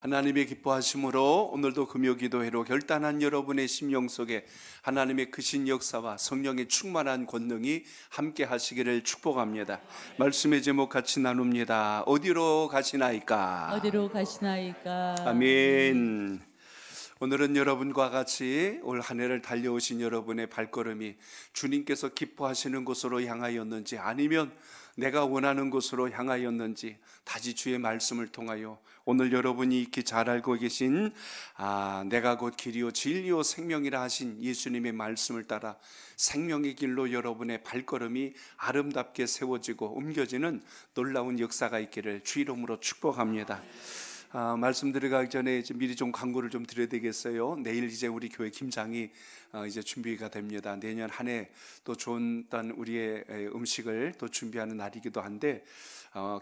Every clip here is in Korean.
하나님의 기뻐하심으로 오늘도 금요기도회로 결단한 여러분의 심령 속에 하나님의 크신 역사와 성령의 충만한 권능이 함께 하시기를 축복합니다. 말씀의 제목 같이 나눕니다. 어디로 가시나이까? 어디로 가시나이까? 아멘. 오늘은 여러분과 같이 올 한 해를 달려오신 여러분의 발걸음이 주님께서 기뻐하시는 곳으로 향하였는지 아니면 내가 원하는 곳으로 향하였는지 다시 주의 말씀을 통하여 오늘 여러분이 익히 잘 알고 계신 내가 곧 길이요 진리요 생명이라 하신 예수님의 말씀을 따라 생명의 길로 여러분의 발걸음이 아름답게 세워지고 옮겨지는 놀라운 역사가 있기를 주 이름으로 축복합니다. 말씀 들어가기 전에 이제 미리 좀 광고를 좀 드려야 되겠어요. 내일 이제 우리 교회 김장이 이제 준비가 됩니다. 내년 한 해 또 좋은 우리의 음식을 또 준비하는 날이기도 한데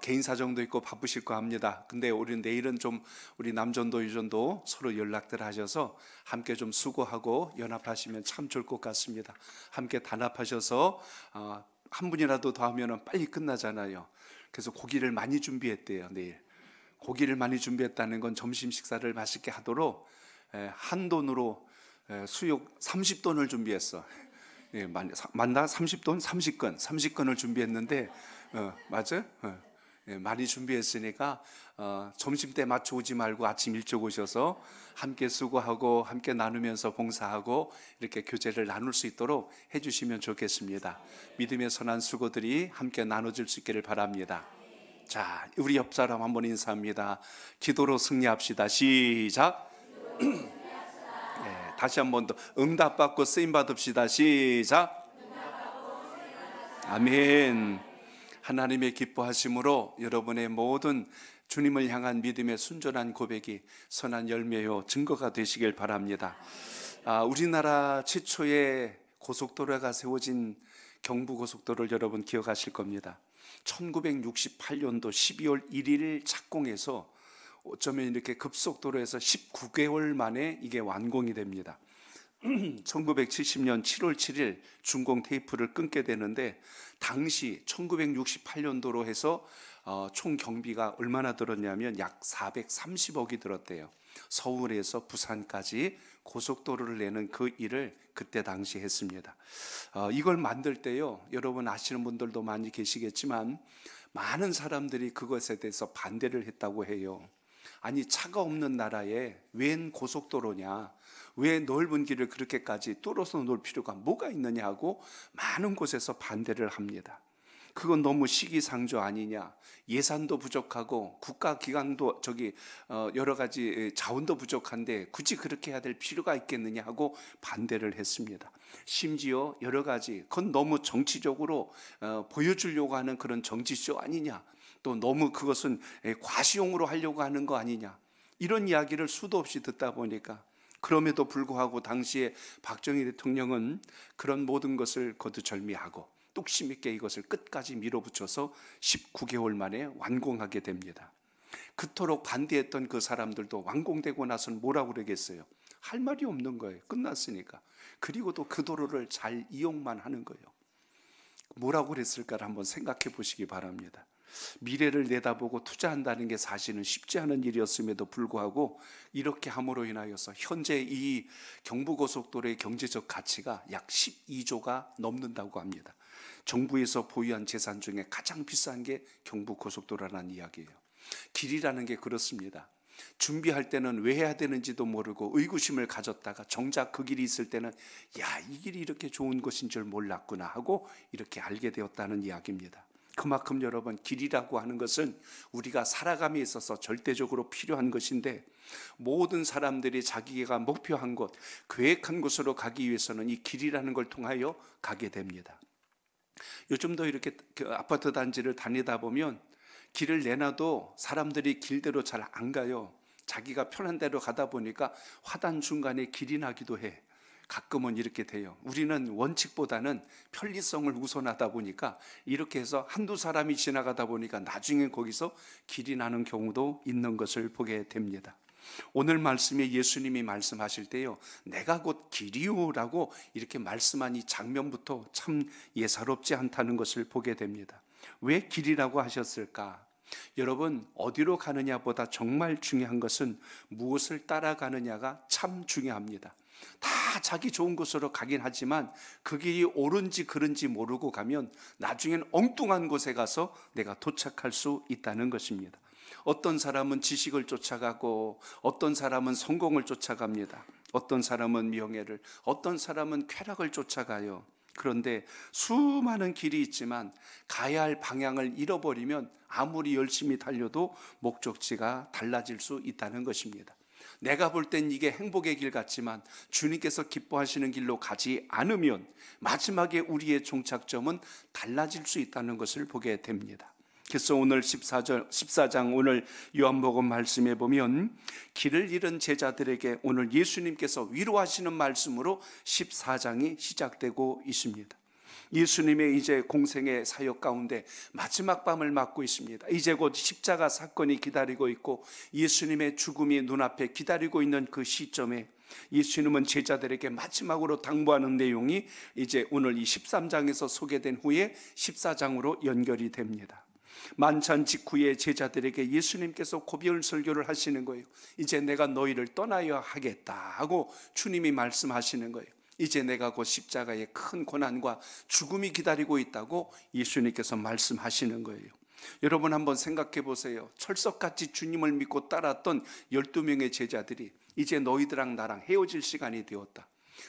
개인 사정도 있고 바쁘실 거 합니다. 근데 우리 내일은 좀 우리 남전도 유전도 서로 연락들 하셔서 함께 좀 수고하고 연합하시면 참 좋을 것 같습니다. 함께 단합하셔서 한 분이라도 더 하면은 빨리 끝나잖아요. 그래서 고기를 많이 준비했대요. 내일 고기를 많이 준비했다는 건 점심 식사를 맛있게 하도록 한 돈으로 수육 30돈을 준비했어. 맞나? 30돈? 30건을 준비했는데 맞아? 많이 준비했으니까 점심 때 맞춰 오지 말고 아침 일찍 오셔서 함께 수고하고 함께 나누면서 봉사하고 이렇게 교제를 나눌 수 있도록 해주시면 좋겠습니다. 믿음의 선한 수고들이 함께 나눠질 수 있기를 바랍니다. 자, 우리 옆 사람 한번 인사합니다. 기도로 승리합시다. 시작. 다시 한 번 더 응답받고 쓰임받읍시다. 시작. 아멘. 하나님의 기뻐하심으로 여러분의 모든 주님을 향한 믿음의 순전한 고백이 선한 열매요 증거가 되시길 바랍니다. 우리나라 최초의 고속도로가 세워진 경부고속도로를 여러분 기억하실 겁니다. 1968년도 12월 1일 착공해서 어쩌면 이렇게 급속도로에서 19개월 만에 이게 완공이 됩니다. 1970년 7월 7일 준공 테이프를 끊게 되는데 당시 1968년도로 해서 총 경비가 얼마나 들었냐면 약 430억이 들었대요. 서울에서 부산까지 고속도로를 내는 그 일을 그때 당시 했습니다. 이걸 만들 때요, 여러분 아시는 분들도 많이 계시겠지만 많은 사람들이 그것에 대해서 반대를 했다고 해요. 아니, 차가 없는 나라에 웬 고속도로냐, 왜 넓은 길을 그렇게까지 뚫어서 놓을 필요가 뭐가 있느냐 하고 많은 곳에서 반대를 합니다. 그건 너무 시기상조 아니냐, 예산도 부족하고 국가기관도 여러 가지 자원도 부족한데 굳이 그렇게 해야 될 필요가 있겠느냐 하고 반대를 했습니다. 심지어 여러 가지 그건 너무 정치적으로 보여주려고 하는 그런 정치쇼 아니냐, 또 너무 그것은 과시용으로 하려고 하는 거 아니냐, 이런 이야기를 수도 없이 듣다 보니까 그럼에도 불구하고 당시에 박정희 대통령은 그런 모든 것을 거두절미하고 뚝심 있게 이것을 끝까지 밀어붙여서 19개월 만에 완공하게 됩니다. 그토록 반대했던 그 사람들도 완공되고 나서는 뭐라고 그러겠어요? 할 말이 없는 거예요. 끝났으니까. 그리고 또 그 도로를 잘 이용만 하는 거예요. 뭐라고 그랬을까를 한번 생각해 보시기 바랍니다. 미래를 내다보고 투자한다는 게 사실은 쉽지 않은 일이었음에도 불구하고 이렇게 함으로 인하여서 현재 이 경부고속도로의 경제적 가치가 약 12조가 넘는다고 합니다. 정부에서 보유한 재산 중에 가장 비싼 게 경부고속도로라는 이야기예요. 길이라는 게 그렇습니다. 준비할 때는 왜 해야 되는지도 모르고 의구심을 가졌다가 정작 그 길이 있을 때는 이 길이 이렇게 좋은 것인 줄 몰랐구나 하고 이렇게 알게 되었다는 이야기입니다. 그만큼 여러분, 길이라고 하는 것은 우리가 살아감에 있어서 절대적으로 필요한 것인데 모든 사람들이 자기가 목표한 곳, 계획한 곳으로 가기 위해서는 이 길이라는 걸 통하여 가게 됩니다. 요즘도 이렇게 아파트 단지를 다니다 보면 길을 내놔도 사람들이 길대로 잘 안 가요. 자기가 편한 대로 가다 보니까 화단 중간에 길이 나기도 해. 가끔은 이렇게 돼요. 우리는 원칙보다는 편리성을 우선하다 보니까 이렇게 해서 한두 사람이 지나가다 보니까 나중에 거기서 길이 나는 경우도 있는 것을 보게 됩니다. 오늘 말씀에 예수님이 말씀하실 때요, 내가 곧 길이요라고 이렇게 말씀한 이 장면부터 참 예사롭지 않다는 것을 보게 됩니다. 왜 길이라고 하셨을까? 여러분, 어디로 가느냐보다 정말 중요한 것은 무엇을 따라가느냐가 참 중요합니다. 다 자기 좋은 곳으로 가긴 하지만 그 길이 옳은지 그른지 모르고 가면 나중엔 엉뚱한 곳에 가서 내가 도착할 수 있다는 것입니다. 어떤 사람은 지식을 쫓아가고, 어떤 사람은 성공을 쫓아갑니다. 어떤 사람은 명예를, 어떤 사람은 쾌락을 쫓아가요. 그런데 수많은 길이 있지만 가야 할 방향을 잃어버리면 아무리 열심히 달려도 목적지가 달라질 수 있다는 것입니다. 내가 볼 땐 이게 행복의 길 같지만 주님께서 기뻐하시는 길로 가지 않으면 마지막에 우리의 종착점은 달라질 수 있다는 것을 보게 됩니다. 그래서 오늘 14장 오늘 요한복음 말씀에 보면 길을 잃은 제자들에게 오늘 예수님께서 위로하시는 말씀으로 14장이 시작되고 있습니다. 예수님의 이제 공생의 사역 가운데 마지막 밤을 맞고 있습니다. 이제 곧 십자가 사건이 기다리고 있고 예수님의 죽음이 눈앞에 기다리고 있는 그 시점에 예수님은 제자들에게 마지막으로 당부하는 내용이 이제 오늘 이 13장에서 소개된 후에 14장으로 연결이 됩니다. 만찬 직후에 제자들에게 예수님께서 고별 설교를 하시는 거예요. 이제 내가 너희를 떠나야 하겠다 하고 주님이 말씀하시는 거예요. 이제 내가 곧 십자가의 큰 고난과 죽음이 기다리고 있다고 예수님께서 말씀하시는 거예요. 여러분 한번 생각해 보세요. 철석같이 주님을 믿고 따랐던 12명의 제자들이 이제 너희들랑 나랑 헤어질 시간이 되었다.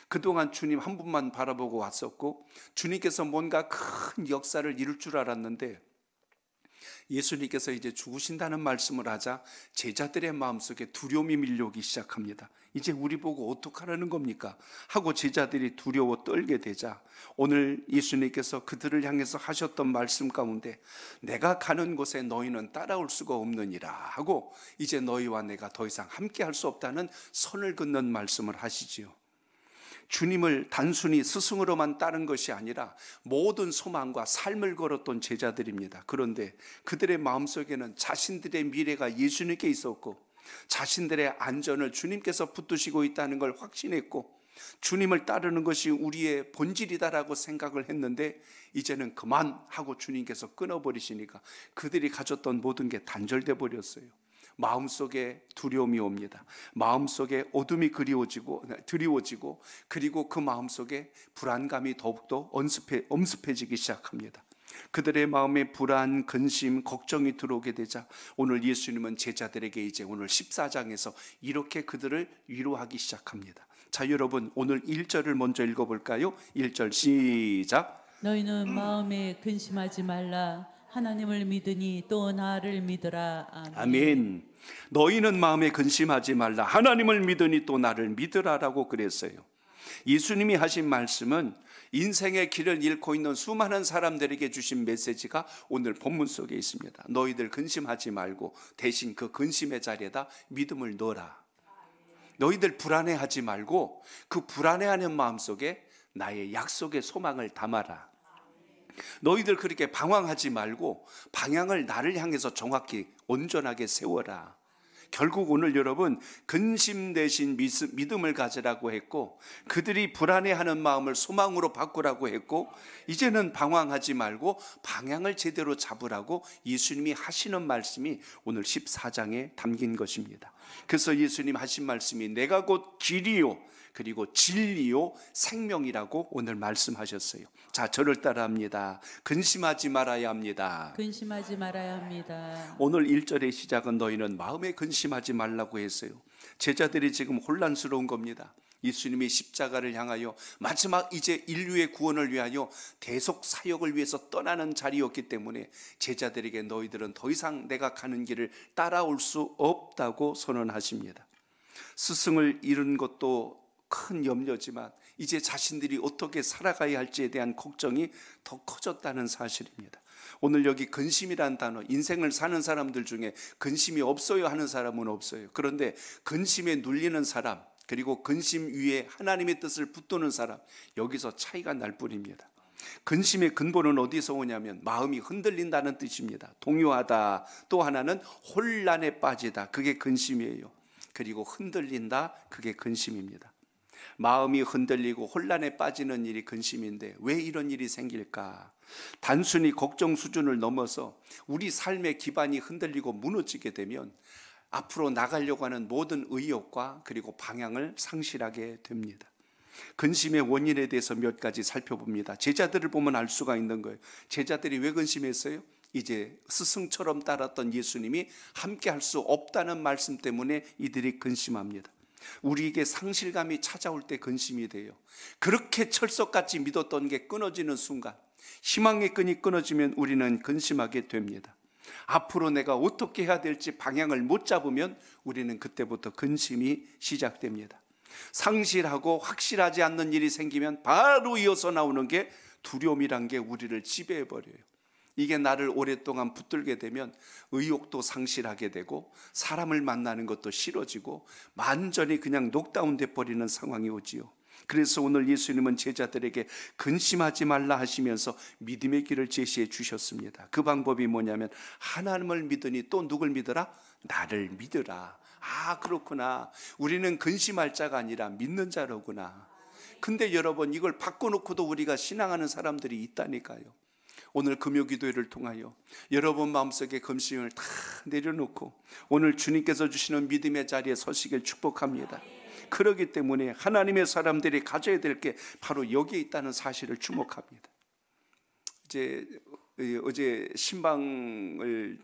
그동안 주님 한 분만 바라보고 왔었고 주님께서 뭔가 큰 역사를 이룰 줄 알았는데 예수님께서 이제 죽으신다는 말씀을 하자 제자들의 마음속에 두려움이 밀려오기 시작합니다. 이제 우리 보고 어떡하라는 겁니까? 하고 제자들이 두려워 떨게 되자 오늘 예수님께서 그들을 향해서 하셨던 말씀 가운데 내가 가는 곳에 너희는 따라올 수가 없느니라 하고 이제 너희와 내가 더 이상 함께 할 수 없다는 선을 긋는 말씀을 하시지요. 주님을 단순히 스승으로만 따른 것이 아니라 모든 소망과 삶을 걸었던 제자들입니다. 그런데 그들의 마음속에는 자신들의 미래가 예수님께 있었고 자신들의 안전을 주님께서 붙드시고 있다는 걸 확신했고 주님을 따르는 것이 우리의 본질이다라고 생각을 했는데 이제는 그만하고 주님께서 끊어버리시니까 그들이 가졌던 모든 게 단절돼 버렸어요. 마음속에 두려움이 옵니다. 마음속에 어둠이 드리워지고 그리고 그 마음속에 불안감이 더욱더 엄습해지기 시작합니다. 그들의 마음에 불안, 근심, 걱정이 들어오게 되자 오늘 예수님은 제자들에게 이제 오늘 14장에서 이렇게 그들을 위로하기 시작합니다. 자, 여러분 오늘 1절을 먼저 읽어볼까요? 1절 시작. 너희는 마음에 근심하지 말라. 하나님을 믿으니 또 나를 믿으라. 아멘. 아멘. 너희는 마음에 근심하지 말라. 하나님을 믿으니 또 나를 믿으라라고 그랬어요. 예수님이 하신 말씀은 인생의 길을 잃고 있는 수많은 사람들에게 주신 메시지가 오늘 본문 속에 있습니다. 너희들 근심하지 말고 대신 그 근심의 자리에다 믿음을 넣어라. 너희들 불안해하지 말고 그 불안해하는 마음속에 나의 약속의 소망을 담아라. 너희들 그렇게 방황하지 말고 방향을 나를 향해서 정확히 온전하게 세워라. 결국 오늘 여러분 근심 대신 믿음을 가지라고 했고 그들이 불안해하는 마음을 소망으로 바꾸라고 했고 이제는 방황하지 말고 방향을 제대로 잡으라고 예수님이 하시는 말씀이 오늘 14장에 담긴 것입니다. 그래서 예수님 하신 말씀이 내가 곧 길이요 그리고 진리요 생명이라고 오늘 말씀하셨어요. 자, 저를 따라합니다. 근심하지 말아야 합니다. 근심하지 말아야 합니다. 오늘 1절의 시작은 너희는 마음에 근심하지 말라고 했어요. 제자들이 지금 혼란스러운 겁니다. 예수님이 십자가를 향하여 마지막 이제 인류의 구원을 위하여 대속 사역을 위해서 떠나는 자리였기 때문에 제자들에게 너희들은 더 이상 내가 가는 길을 따라올 수 없다고 선언하십니다. 스승을 잃은 것도 큰 염려지만 이제 자신들이 어떻게 살아가야 할지에 대한 걱정이 더 커졌다는 사실입니다. 오늘 여기 근심이라는 단어, 인생을 사는 사람들 중에 근심이 없어요 하는 사람은 없어요. 그런데 근심에 눌리는 사람, 그리고 근심 위에 하나님의 뜻을 붙드는 사람, 여기서 차이가 날 뿐입니다. 근심의 근본은 어디서 오냐면 마음이 흔들린다는 뜻입니다. 동요하다. 또 하나는 혼란에 빠지다. 그게 근심이에요. 그리고 흔들린다. 그게 근심입니다. 마음이 흔들리고 혼란에 빠지는 일이 근심인데 왜 이런 일이 생길까? 단순히 걱정 수준을 넘어서 우리 삶의 기반이 흔들리고 무너지게 되면 앞으로 나가려고 하는 모든 의욕과 그리고 방향을 상실하게 됩니다. 근심의 원인에 대해서 몇 가지 살펴봅니다. 제자들을 보면 알 수가 있는 거예요. 제자들이 왜 근심했어요? 이제 스승처럼 따랐던 예수님이 함께 할 수 없다는 말씀 때문에 이들이 근심합니다. 우리에게 상실감이 찾아올 때 근심이 돼요. 그렇게 철석같이 믿었던 게 끊어지는 순간, 희망의 끈이 끊어지면 우리는 근심하게 됩니다. 앞으로 내가 어떻게 해야 될지 방향을 못 잡으면 우리는 그때부터 근심이 시작됩니다. 상실하고 확실하지 않는 일이 생기면 바로 이어서 나오는 게 두려움이란 게 우리를 지배해버려요. 이게 나를 오랫동안 붙들게 되면 의욕도 상실하게 되고 사람을 만나는 것도 싫어지고 완전히 그냥 녹다운돼 버리는 상황이 오지요. 그래서 오늘 예수님은 제자들에게 근심하지 말라 하시면서 믿음의 길을 제시해 주셨습니다. 그 방법이 뭐냐면 하나님을 믿으니 또 누굴 믿어라? 나를 믿으라. 아, 그렇구나. 우리는 근심할 자가 아니라 믿는 자로구나. 근데 여러분, 이걸 바꿔놓고도 우리가 신앙하는 사람들이 있다니까요. 오늘 금요기도회를 통하여 여러분 마음속에 근심을 다 내려놓고 오늘 주님께서 주시는 믿음의 자리에 서시길 축복합니다. 그렇기 때문에 하나님의 사람들이 가져야 될 게 바로 여기에 있다는 사실을 주목합니다. 이제 어제 신방을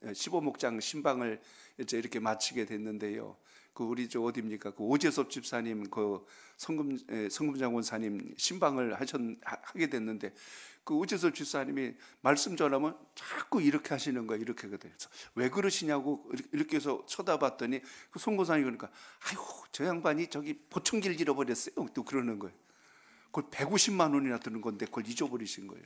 15목장 신방을 이제 이렇게 마치게 됐는데요. 그 우리 저 어디입니까? 그 오재섭 집사님 그 성금장원사님 신방을 하게 됐는데 그 오재섭 집사님이 말씀 전하면 자꾸 이렇게 하시는 거예요. 이렇게 하거든요. 왜 그러시냐고 이렇게 해서 쳐다봤더니 그 송고사님이 그러니까 아이고 저 양반이 저기 보청기를 잃어버렸어요. 또 그러는 거예요. 그걸 150만 원이나 드는 건데 그걸 잊어버리신 거예요.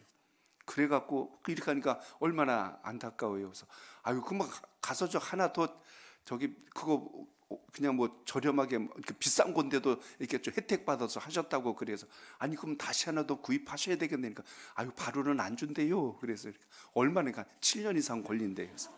그래갖고 이렇게 하니까 얼마나 안타까워요. 그래서 아유 그만 가서 저 하나 더 저기 그거 그냥 뭐 저렴하게 이렇게 비싼 건데도 이렇게 좀 혜택 받아서 하셨다고 그래서 아니 그럼 다시 하나 더 구입하셔야 되겠네니까 아유 바로는 안 준대요. 그래서 얼마니까 7년 이상 걸린대요. 그래서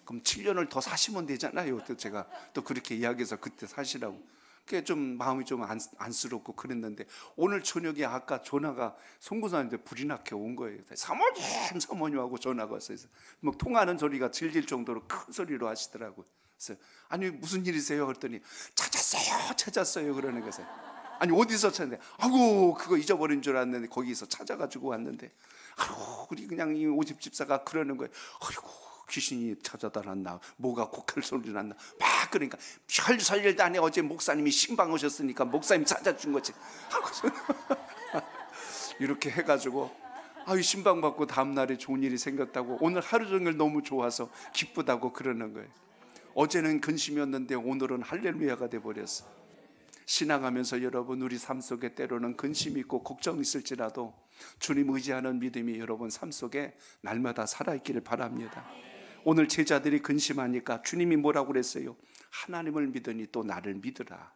그럼 7년을 더 사시면 되잖아요. 또 제가 또 그렇게 이야기해서 그때 사시라고. 그게 좀 마음이 좀 안쓰럽고 그랬는데 오늘 저녁에 아까 전화가 송구사님한테 불이 나게 온 거예요. 사모님하고 전화가 왔어요. 뭐 통화하는 소리가 질질 정도로 큰 소리로 하시더라고요. 그래서 아니 무슨 일이세요? 그랬더니 찾았어요 그러는 거예요. 아니 어디서 찾는데 아이고 그거 잊어버린 줄 알았는데 거기서 찾아가지고 왔는데 아이고 우리 그냥 이 오집 집사가 그러는 거예요. 아이고 귀신이 찾아다 놨나 뭐가 고칼 소리 났나 막 그러니까 설일도 안에 어제 목사님이 신방 오셨으니까 목사님 찾아준 거지 이렇게 해가지고 아유 신방 받고 다음날에 좋은 일이 생겼다고 오늘 하루 종일 너무 좋아서 기쁘다고 그러는 거예요. 어제는 근심이었는데 오늘은 할렐루야가 돼버렸어. 신앙하면서 여러분 우리 삶 속에 때로는 근심이 있고 걱정이 있을지라도 주님 의지하는 믿음이 여러분 삶 속에 날마다 살아있기를 바랍니다. 오늘 제자들이 근심하니까 주님이 뭐라고 그랬어요? 하나님을 믿으니 또 나를 믿으라.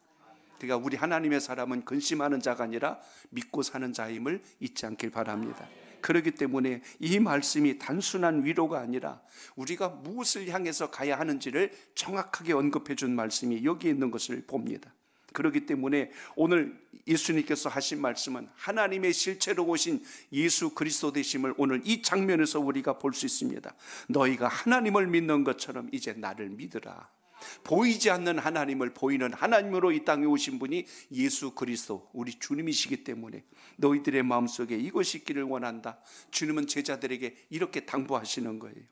그러니까 우리 하나님의 사람은 근심하는 자가 아니라 믿고 사는 자임을 잊지 않길 바랍니다. 그렇기 때문에 이 말씀이 단순한 위로가 아니라 우리가 무엇을 향해서 가야 하는지를 정확하게 언급해 준 말씀이 여기 있는 것을 봅니다. 그렇기 때문에 오늘 예수님께서 하신 말씀은 하나님의 실체로 오신 예수 그리스도 되심을 오늘 이 장면에서 우리가 볼 수 있습니다. 너희가 하나님을 믿는 것처럼 이제 나를 믿으라. 보이지 않는 하나님을 보이는 하나님으로 이 땅에 오신 분이 예수 그리스도 우리 주님이시기 때문에 너희들의 마음속에 이것이 있기를 원한다. 주님은 제자들에게 이렇게 당부하시는 거예요.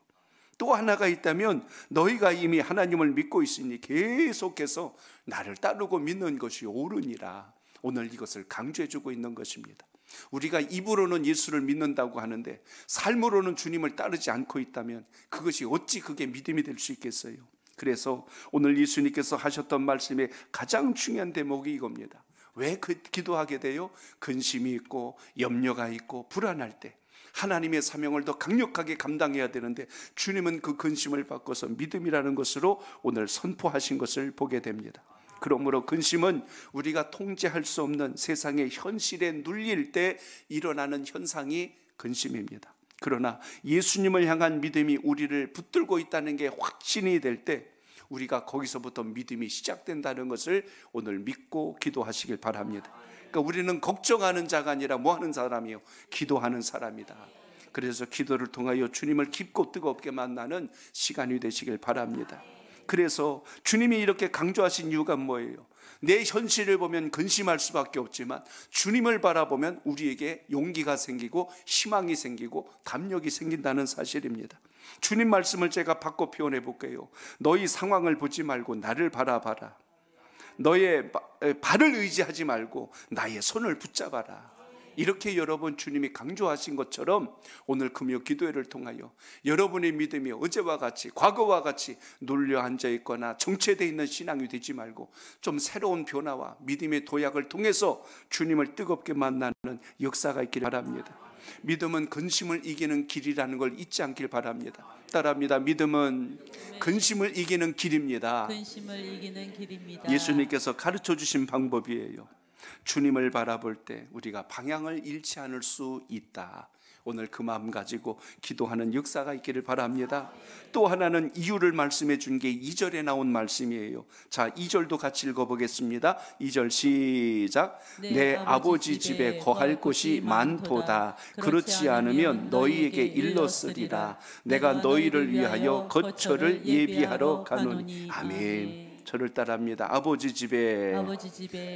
또 하나가 있다면 너희가 이미 하나님을 믿고 있으니 계속해서 나를 따르고 믿는 것이 옳으니라. 오늘 이것을 강조해주고 있는 것입니다. 우리가 입으로는 예수를 믿는다고 하는데 삶으로는 주님을 따르지 않고 있다면 그것이 어찌 그게 믿음이 될 수 있겠어요? 그래서 오늘 예수님께서 하셨던 말씀의 가장 중요한 대목이 이겁니다. 왜 기도하게 돼요? 근심이 있고 염려가 있고 불안할 때 하나님의 사명을 더 강력하게 감당해야 되는데 주님은 그 근심을 바꿔서 믿음이라는 것으로 오늘 선포하신 것을 보게 됩니다. 그러므로 근심은 우리가 통제할 수 없는 세상의 현실에 눌릴 때 일어나는 현상이 근심입니다. 그러나 예수님을 향한 믿음이 우리를 붙들고 있다는 게 확신이 될 때 우리가 거기서부터 믿음이 시작된다는 것을 오늘 믿고 기도하시길 바랍니다. 그러니까 우리는 걱정하는 자가 아니라 뭐 하는 사람이요? 기도하는 사람이다. 그래서 기도를 통하여 주님을 깊고 뜨겁게 만나는 시간이 되시길 바랍니다. 그래서 주님이 이렇게 강조하신 이유가 뭐예요? 내 현실을 보면 근심할 수밖에 없지만 주님을 바라보면 우리에게 용기가 생기고 희망이 생기고 담력이 생긴다는 사실입니다. 주님 말씀을 제가 바꿔 표현해 볼게요. 너희 상황을 보지 말고 나를 바라봐라. 너의 발을 의지하지 말고 나의 손을 붙잡아라. 이렇게 여러분 주님이 강조하신 것처럼 오늘 금요 기도회를 통하여 여러분의 믿음이 어제와 같이 과거와 같이 눌려 앉아 있거나 정체되어 있는 신앙이 되지 말고 좀 새로운 변화와 믿음의 도약을 통해서 주님을 뜨겁게 만나는 역사가 있기를 바랍니다. 믿음은 근심을 이기는 길이라는 걸 잊지 않길 바랍니다. 따라합니다. 믿음은 근심을 이기는 길입니다. 근심을 이기는 길입니다. 예수님께서 가르쳐 주신 방법이에요. 주님을 바라볼 때 우리가 방향을 잃지 않을 수 있다. 오늘 그 마음 가지고 기도하는 역사가 있기를 바랍니다. 또 하나는 이유를 말씀해 준 게 2절에 나온 말씀이에요. 자, 2절도 같이 읽어보겠습니다. 2절 시작. 내 아버지 집에 거할 곳이 많도다. 그렇지 않으면 너희에게 일렀으리라. 내가 너희를 위하여 거처를 예비하러 가노니. 아멘. 저를 따라합니다. 아버지 집에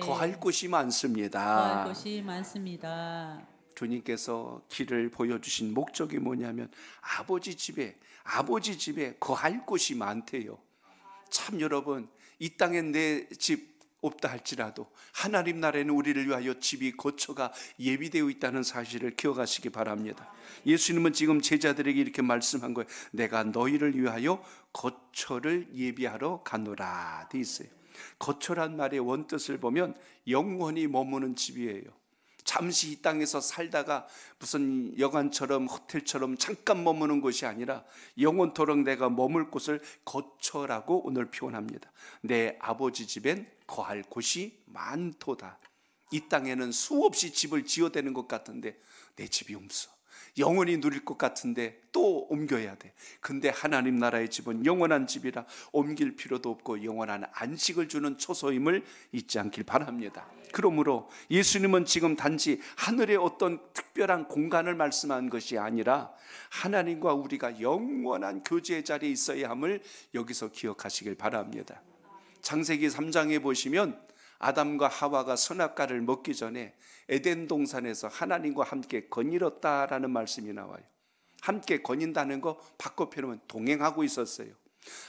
거할 곳이 많습니다. 거할 곳이 많습니다. 주님께서 길을 보여주신 목적이 뭐냐면 아버지 집에 거할 곳이 많대요. 참 여러분, 이 땅에 내 집 없다 할지라도 하나님 나라에는 우리를 위하여 집이 거처가 예비되어 있다는 사실을 기억하시기 바랍니다. 예수님은 지금 제자들에게 이렇게 말씀한 거예요. 내가 너희를 위하여 거처를 예비하러 가노라 돼 있어요. 거처란 말의 원뜻을 보면 영원히 머무는 집이에요. 잠시 이 땅에서 살다가 무슨 여관처럼 호텔처럼 잠깐 머무는 곳이 아니라 영원토록 내가 머물 곳을 거처라고 오늘 표현합니다. 내 아버지 집엔 거할 곳이 많도다. 이 땅에는 수없이 집을 지어대는 것 같은데 내 집이 없어. 영원히 누릴 것 같은데 또 옮겨야 돼. 근데 하나님 나라의 집은 영원한 집이라 옮길 필요도 없고 영원한 안식을 주는 초소임을 잊지 않길 바랍니다. 그러므로 예수님은 지금 단지 하늘의 어떤 특별한 공간을 말씀한 것이 아니라 하나님과 우리가 영원한 교제의 자리에 있어야 함을 여기서 기억하시길 바랍니다. 창세기 3장에 보시면 아담과 하와가 선악과를 먹기 전에 에덴 동산에서 하나님과 함께 거닐었다라는 말씀이 나와요. 함께 거닌다는 거 바꿔 표현하면 동행하고 있었어요.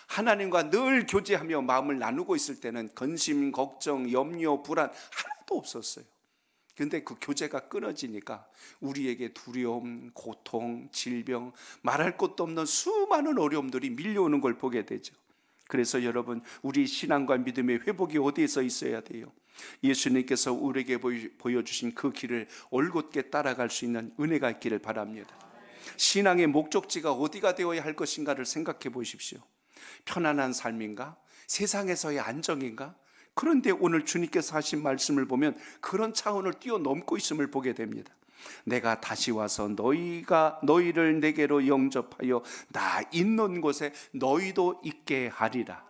하나님과 늘 교제하며 마음을 나누고 있을 때는 근심, 걱정, 염려, 불안 하나도 없었어요. 그런데 그 교제가 끊어지니까 우리에게 두려움, 고통, 질병, 말할 것도 없는 수많은 어려움들이 밀려오는 걸 보게 되죠. 그래서 여러분, 우리 신앙과 믿음의 회복이 어디에서 있어야 돼요? 예수님께서 우리에게 보여주신 그 길을 올곧게 따라갈 수 있는 은혜가 있기를 바랍니다. 신앙의 목적지가 어디가 되어야 할 것인가를 생각해 보십시오. 편안한 삶인가? 세상에서의 안정인가? 그런데 오늘 주님께서 하신 말씀을 보면 그런 차원을 뛰어넘고 있음을 보게 됩니다. 내가 다시 와서 너희를 내게로 영접하여 나 있는 곳에 너희도 있게 하리라.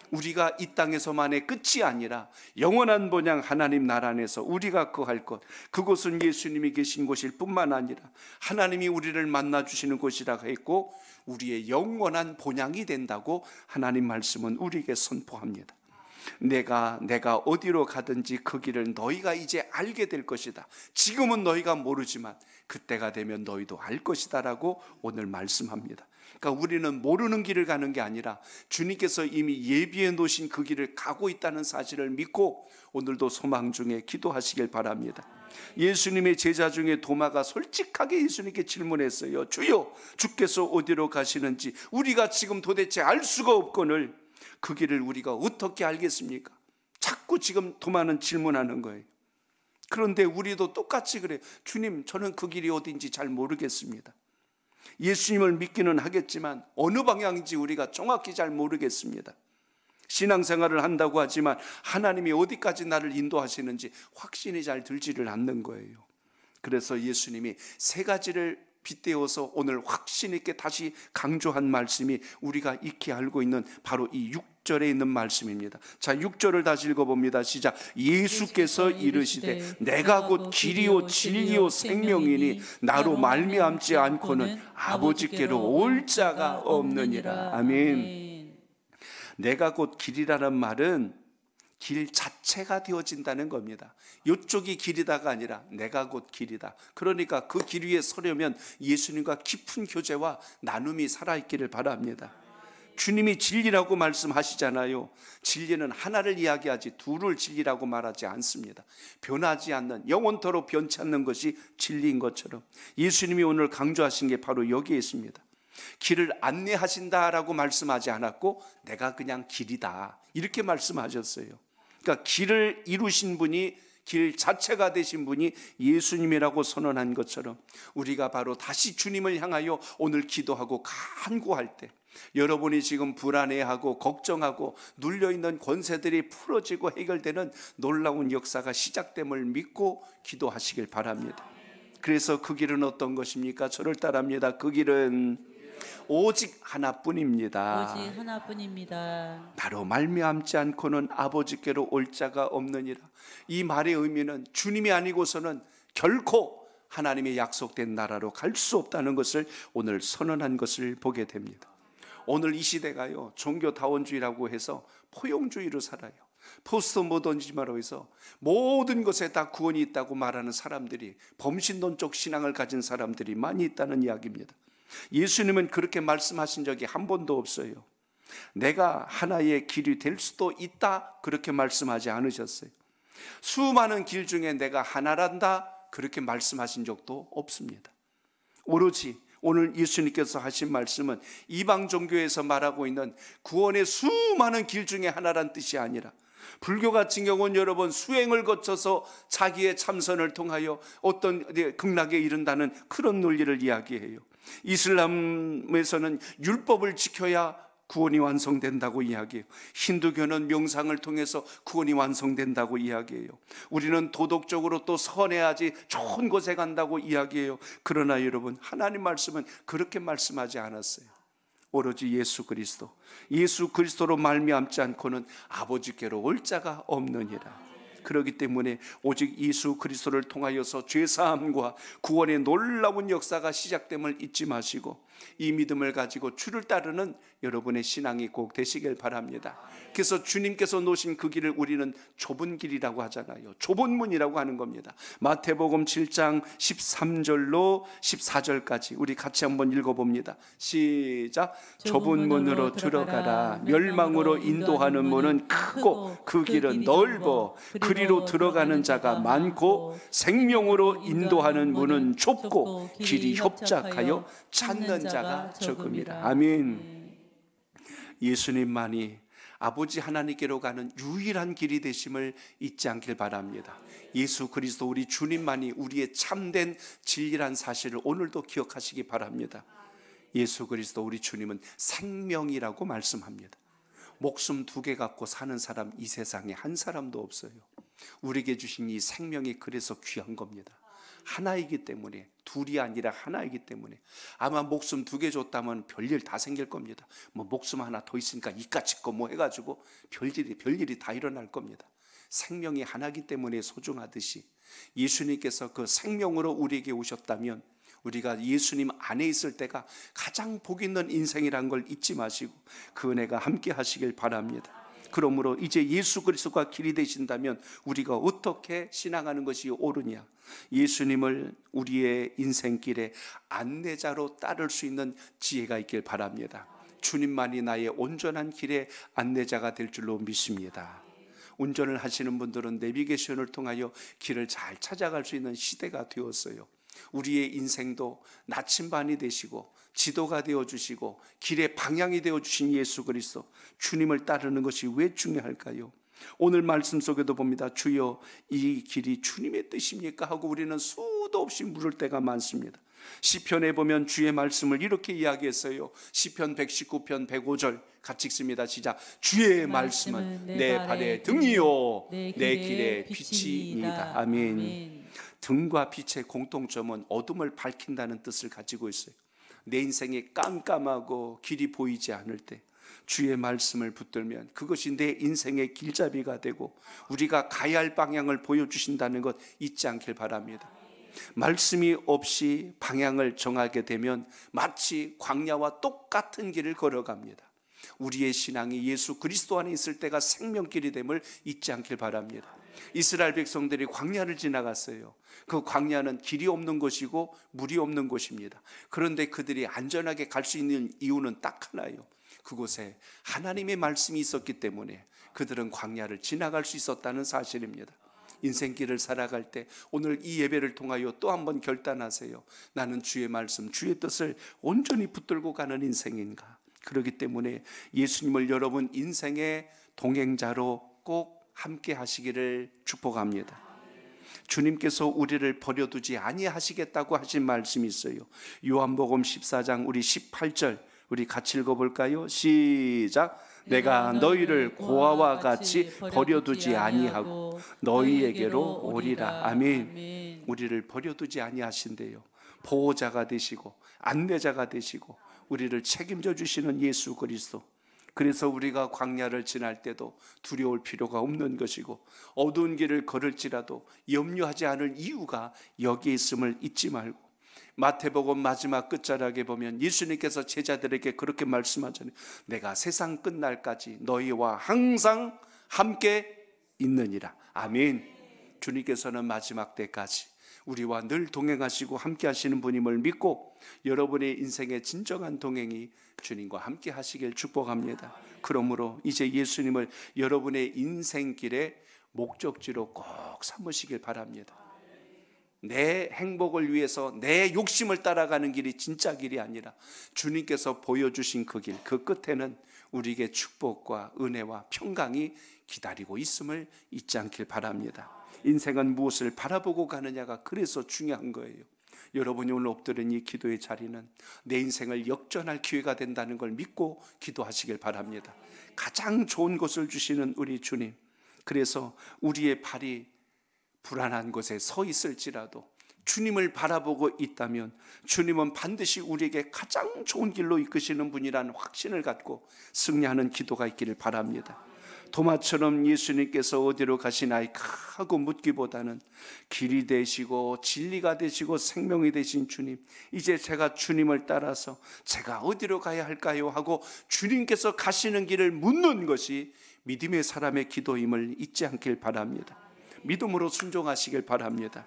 우리가 이 땅에서만의 끝이 아니라 영원한 본향 하나님 나라 안에서 우리가 거할 것, 그곳은 예수님이 계신 곳일 뿐만 아니라 하나님이 우리를 만나주시는 곳이라고 했고 우리의 영원한 본향이 된다고 하나님 말씀은 우리에게 선포합니다. 내가 어디로 가든지 그 길을 너희가 이제 알게 될 것이다. 지금은 너희가 모르지만 그때가 되면 너희도 알 것이다 라고 오늘 말씀합니다. 그러니까 우리는 모르는 길을 가는 게 아니라 주님께서 이미 예비해 놓으신 그 길을 가고 있다는 사실을 믿고 오늘도 소망 중에 기도하시길 바랍니다. 예수님의 제자 중에 도마가 솔직하게 예수님께 질문했어요. 주여, 주께서 어디로 가시는지 우리가 지금 도대체 알 수가 없거늘 그 길을 우리가 어떻게 알겠습니까? 자꾸 지금 도마는 질문하는 거예요. 그런데 우리도 똑같이 그래요. 주님, 저는 그 길이 어딘지 잘 모르겠습니다. 예수님을 믿기는 하겠지만 어느 방향인지 우리가 정확히 잘 모르겠습니다. 신앙생활을 한다고 하지만 하나님이 어디까지 나를 인도하시는지 확신이 잘 들지를 않는 거예요. 그래서 예수님이 세 가지를 빗대어서 오늘 확신 있게 다시 강조한 말씀이 우리가 익히 알고 있는 바로 이 6절에 있는 말씀입니다. 자, 6절을 다시 읽어봅니다. 시작. 예수께서 이르시되 내가 곧 길이요 진리요 생명이니 나로 말미암지 않고는 아버지께로 올 자가 없느니라. 아멘. 내가 곧 길이라는 말은 길 자체가 되어진다는 겁니다. 이쪽이 길이다가 아니라 내가 곧 길이다. 그러니까 그 길 위에 서려면 예수님과 깊은 교제와 나눔이 살아있기를 바랍니다. 주님이 진리라고 말씀하시잖아요. 진리는 하나를 이야기하지 둘을 진리라고 말하지 않습니다. 변하지 않는, 영원토록 변치 않는 것이 진리인 것처럼 예수님이 오늘 강조하신 게 바로 여기에 있습니다. 길을 안내하신다라고 말씀하지 않았고 내가 그냥 길이다 이렇게 말씀하셨어요. 그러니까 길을 이루신 분이, 길 자체가 되신 분이 예수님이라고 선언한 것처럼 우리가 바로 다시 주님을 향하여 오늘 기도하고 간구할 때, 여러분이 지금 불안해하고 걱정하고 눌려있는 권세들이 풀어지고 해결되는 놀라운 역사가 시작됨을 믿고 기도하시길 바랍니다. 그래서 그 길은 어떤 것입니까? 저를 따라합니다. 그 길은 오직 하나뿐입니다. 오직 하나뿐입니다. 바로 말미암지 않고는 아버지께로 올 자가 없느니라. 이 말의 의미는 주님이 아니고서는 결코 하나님의 약속된 나라로 갈 수 없다는 것을 오늘 선언한 것을 보게 됩니다. 오늘 이 시대가요, 종교다원주의라고 해서 포용주의로 살아요. 포스트 모더니즘으로 해서 모든 것에 다 구원이 있다고 말하는 사람들이, 범신론적 신앙을 가진 사람들이 많이 있다는 이야기입니다. 예수님은 그렇게 말씀하신 적이 한 번도 없어요. 내가 하나의 길이 될 수도 있다 그렇게 말씀하지 않으셨어요. 수많은 길 중에 내가 하나란다 그렇게 말씀하신 적도 없습니다. 오로지 오늘 예수님께서 하신 말씀은 이방 종교에서 말하고 있는 구원의 수많은 길 중에 하나란 뜻이 아니라, 불교 같은 경우는 여러분 수행을 거쳐서 자기의 참선을 통하여 어떤 극락에 이른다는 그런 논리를 이야기해요. 이슬람에서는 율법을 지켜야 구원이 완성된다고 이야기해요. 힌두교는 명상을 통해서 구원이 완성된다고 이야기해요. 우리는 도덕적으로 또 선해야지 좋은 곳에 간다고 이야기해요. 그러나 여러분, 하나님 말씀은 그렇게 말씀하지 않았어요. 오로지 예수 그리스도로 말미암지 않고는 아버지께로 올 자가 없느니라. 그렇기 때문에 오직 예수 그리스도를 통하여서 죄사함과 구원의 놀라운 역사가 시작됨을 잊지 마시고 이 믿음을 가지고 주를 따르는 여러분의 신앙이 꼭 되시길 바랍니다. 그래서 주님께서 놓으신 그 길을 우리는 좁은 길이라고 하잖아요. 좁은 문이라고 하는 겁니다. 마태복음 7장 13절로 14절까지 우리 같이 한번 읽어봅니다. 시작. 좁은 문으로 들어가라. 멸망으로 인도하는 문은 크고 그 길은 넓어 그리로 들어가는 자가 많고 생명으로 인도하는 문은 좁고 길이 협착하여 찾는 자가 적음이라. 아멘. 예수님만이 아버지 하나님께로 가는 유일한 길이 되심을 잊지 않길 바랍니다. 예수 그리스도 우리 주님만이 우리의 참된 진리란 사실을 오늘도 기억하시기 바랍니다. 예수 그리스도 우리 주님은 생명이라고 말씀합니다. 목숨 2개 갖고 사는 사람 이 세상에 한 사람도 없어요. 우리에게 주신 이 생명이 그래서 귀한 겁니다. 하나이기 때문에, 둘이 아니라 하나이기 때문에. 아마 목숨 2개 줬다면 별일 다 생길 겁니다. 뭐 목숨 하나 더 있으니까 이까 짓고 뭐 해가지고 별일이 다 일어날 겁니다. 생명이 하나이기 때문에 소중하듯이 예수님께서 그 생명으로 우리에게 오셨다면 우리가 예수님 안에 있을 때가 가장 복 있는 인생이란 걸 잊지 마시고 그 은혜가 함께 하시길 바랍니다. 그러므로 이제 예수 그리스도가 길이 되신다면 우리가 어떻게 신앙하는 것이 옳으냐? 예수님을 우리의 인생길에 안내자로 따를 수 있는 지혜가 있길 바랍니다. 주님만이 나의 온전한 길의 안내자가 될 줄로 믿습니다. 운전을 하시는 분들은 내비게이션을 통하여 길을 잘 찾아갈 수 있는 시대가 되었어요. 우리의 인생도 나침반이 되시고 지도가 되어주시고 길의 방향이 되어주신 예수 그리스도, 주님을 따르는 것이 왜 중요할까요? 오늘 말씀 속에도 봅니다. 주여 이 길이 주님의 뜻입니까? 하고 우리는 수도 없이 물을 때가 많습니다. 시편에 보면 주의 말씀을 이렇게 이야기했어요. 시편 119편 105절 같이 읽습니다. 시작. 주의 말씀은 내 발의 등이요 내 길의 빛이니이다. 아멘. 등과 빛의 공통점은 어둠을 밝힌다는 뜻을 가지고 있어요. 내 인생이 깜깜하고 길이 보이지 않을 때 주의 말씀을 붙들면 그것이 내 인생의 길잡이가 되고 우리가 가야 할 방향을 보여주신다는 것 잊지 않길 바랍니다. 말씀이 없이 방향을 정하게 되면 마치 광야와 똑같은 길을 걸어갑니다. 우리의 신앙이 예수 그리스도 안에 있을 때가 생명길이 됨을 잊지 않길 바랍니다. 이스라엘 백성들이 광야를 지나갔어요. 그 광야는 길이 없는 곳이고 물이 없는 곳입니다. 그런데 그들이 안전하게 갈 수 있는 이유는 딱 하나예요. 그곳에 하나님의 말씀이 있었기 때문에 그들은 광야를 지나갈 수 있었다는 사실입니다. 인생길을 살아갈 때 오늘 이 예배를 통하여 또 한번 결단하세요. 나는 주의 말씀, 주의 뜻을 온전히 붙들고 가는 인생인가? 그렇기 때문에 예수님을 여러분 인생의 동행자로 꼭 함께 하시기를 축복합니다. 주님께서 우리를 버려두지 아니하시겠다고 하신 말씀이 있어요. 요한복음 14장 우리 18절 우리 같이 읽어볼까요? 시작. 내가 너희를 고아와 같이 버려두지 아니하고 너희에게로 오리라. 아멘. 우리를 버려두지 아니하신대요. 보호자가 되시고 안내자가 되시고 우리를 책임져 주시는 예수 그리스도. 그래서 우리가 광야를 지날 때도 두려울 필요가 없는 것이고 어두운 길을 걸을지라도 염려하지 않을 이유가 여기에 있음을 잊지 말고, 마태복음 마지막 끝자락에 보면 예수님께서 제자들에게 그렇게 말씀하잖아요. 내가 세상 끝날까지 너희와 항상 함께 있느니라. 아멘. 주님께서는 마지막 때까지 우리와 늘 동행하시고 함께 하시는 분임을 믿고 여러분의 인생의 진정한 동행이 주님과 함께 하시길 축복합니다. 그러므로 이제 예수님을 여러분의 인생길의 목적지로 꼭 삼으시길 바랍니다. 내 행복을 위해서 내 욕심을 따라가는 길이 진짜 길이 아니라 주님께서 보여주신 그 길, 그 끝에는 우리에게 축복과 은혜와 평강이 기다리고 있음을 잊지 않길 바랍니다. 인생은 무엇을 바라보고 가느냐가 그래서 중요한 거예요. 여러분이 오늘 엎드린 이 기도의 자리는 내 인생을 역전할 기회가 된다는 걸 믿고 기도하시길 바랍니다. 가장 좋은 것을 주시는 우리 주님, 그래서 우리의 발이 불안한 곳에 서 있을지라도 주님을 바라보고 있다면 주님은 반드시 우리에게 가장 좋은 길로 이끄시는 분이라는 확신을 갖고 승리하는 기도가 있기를 바랍니다. 도마처럼 예수님께서 어디로 가시나이까 하고 묻기보다는 길이 되시고 진리가 되시고 생명이 되신 주님, 이제 제가 주님을 따라서 제가 어디로 가야 할까요? 하고 주님께서 가시는 길을 묻는 것이 믿음의 사람의 기도임을 잊지 않길 바랍니다. 믿음으로 순종하시길 바랍니다.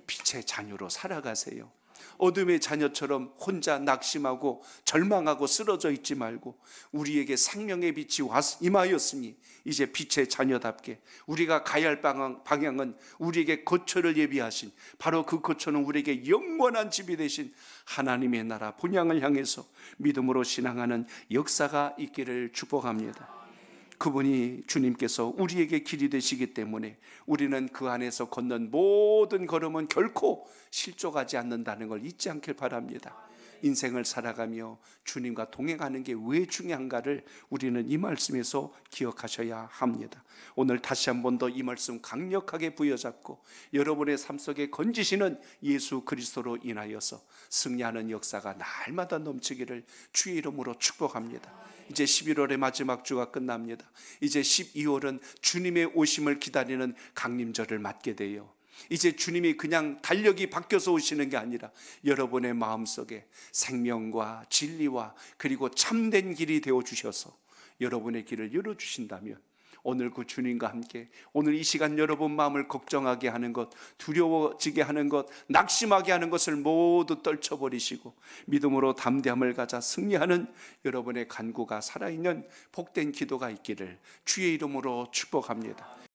빛의 자녀로 살아가세요. 어둠의 자녀처럼 혼자 낙심하고 절망하고 쓰러져 있지 말고 우리에게 생명의 빛이 임하였으니 이제 빛의 자녀답게 우리가 가야 할 방향은 우리에게 거처를 예비하신, 바로 그 거처는 우리에게 영원한 집이 되신 하나님의 나라 본향을 향해서 믿음으로 신앙하는 역사가 있기를 축복합니다. 그분이 주님께서 우리에게 길이 되시기 때문에 우리는 그 안에서 걷는 모든 걸음은 결코 실족하지 않는다는 걸 잊지 않길 바랍니다. 인생을 살아가며 주님과 동행하는 게 왜 중요한가를 우리는 이 말씀에서 기억하셔야 합니다. 오늘 다시 한 번 더 이 말씀 강력하게 부여잡고 여러분의 삶 속에 건지시는 예수 그리스도로 인하여서 승리하는 역사가 날마다 넘치기를 주의 이름으로 축복합니다. 이제 11월의 마지막 주가 끝납니다. 이제 12월은 주님의 오심을 기다리는 강림절을 맞게 돼요. 이제 주님이 그냥 달력이 바뀌어서 오시는 게 아니라 여러분의 마음속에 생명과 진리와 그리고 참된 길이 되어주셔서 여러분의 길을 열어주신다면 오늘 그 주님과 함께 오늘 이 시간 여러분 마음을 걱정하게 하는 것, 두려워지게 하는 것, 낙심하게 하는 것을 모두 떨쳐버리시고 믿음으로 담대함을 가져 승리하는 여러분의 간구가 살아있는 복된 기도가 있기를 주의 이름으로 축복합니다.